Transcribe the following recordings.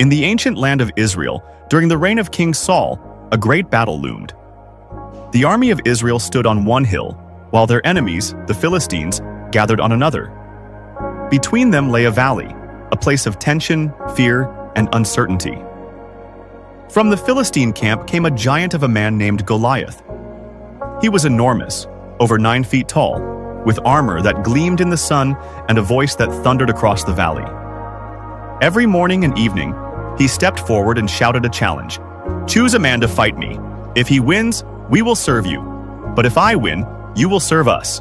In the ancient land of Israel, during the reign of King Saul, a great battle loomed. The army of Israel stood on one hill, while their enemies, the Philistines, gathered on another. Between them lay a valley, a place of tension, fear, and uncertainty. From the Philistine camp came a giant of a man named Goliath. He was enormous, over 9 feet tall, with armor that gleamed in the sun and a voice that thundered across the valley. Every morning and evening, he stepped forward and shouted a challenge. "Choose a man to fight me. If he wins, we will serve you. But if I win, you will serve us."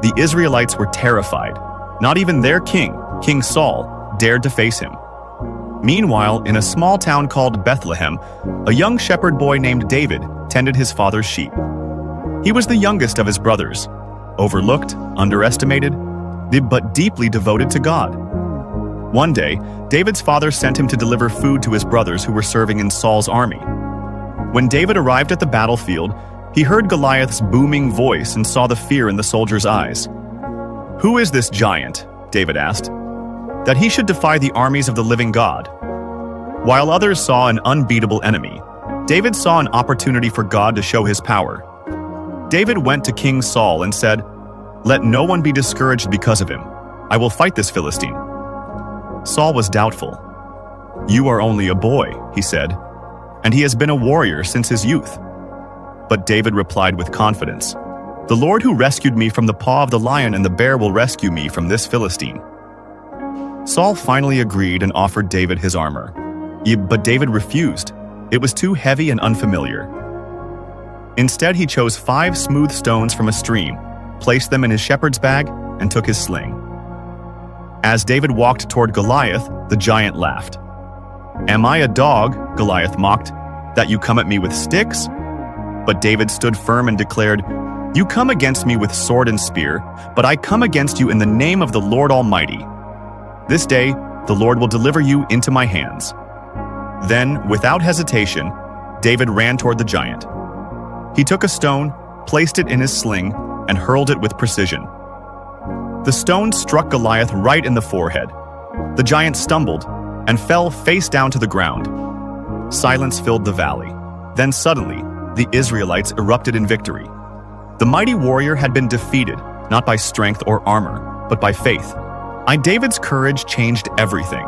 The Israelites were terrified. Not even their king, King Saul, dared to face him. Meanwhile, in a small town called Bethlehem, a young shepherd boy named David tended his father's sheep. He was the youngest of his brothers, overlooked, underestimated, but deeply devoted to God. One day, David's father sent him to deliver food to his brothers who were serving in Saul's army. When David arrived at the battlefield, he heard Goliath's booming voice and saw the fear in the soldiers' eyes. "Who is this giant?" David asked. "That he should defy the armies of the living God." While others saw an unbeatable enemy, David saw an opportunity for God to show his power. David went to King Saul and said, "Let no one be discouraged because of him. I will fight this Philistine." Saul was doubtful. "You are only a boy," he said, "and he has been a warrior since his youth." But David replied with confidence, "The Lord who rescued me from the paw of the lion and the bear will rescue me from this Philistine." Saul finally agreed and offered David his armor. But David refused. It was too heavy and unfamiliar. Instead, he chose 5 smooth stones from a stream, placed them in his shepherd's bag, and took his sling. As David walked toward Goliath, the giant laughed. "Am I a dog," Goliath mocked, "that you come at me with sticks?" But David stood firm and declared, "You come against me with sword and spear, but I come against you in the name of the Lord Almighty. This day, the Lord will deliver you into my hands." Then, without hesitation, David ran toward the giant. He took a stone, placed it in his sling, and hurled it with precision. The stone struck Goliath right in the forehead. The giant stumbled and fell face down to the ground. Silence filled the valley. Then suddenly, the Israelites erupted in victory. The mighty warrior had been defeated, not by strength or armor, but by faith. David's courage changed everything.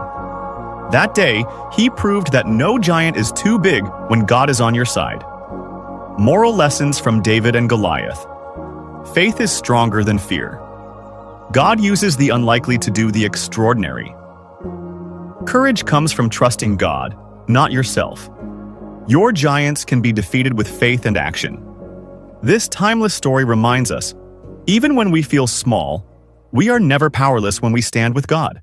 That day, he proved that no giant is too big when God is on your side. Moral lessons from David and Goliath. Faith is stronger than fear. God uses the unlikely to do the extraordinary. Courage comes from trusting God, not yourself. Your giants can be defeated with faith and action. This timeless story reminds us, even when we feel small, we are never powerless when we stand with God.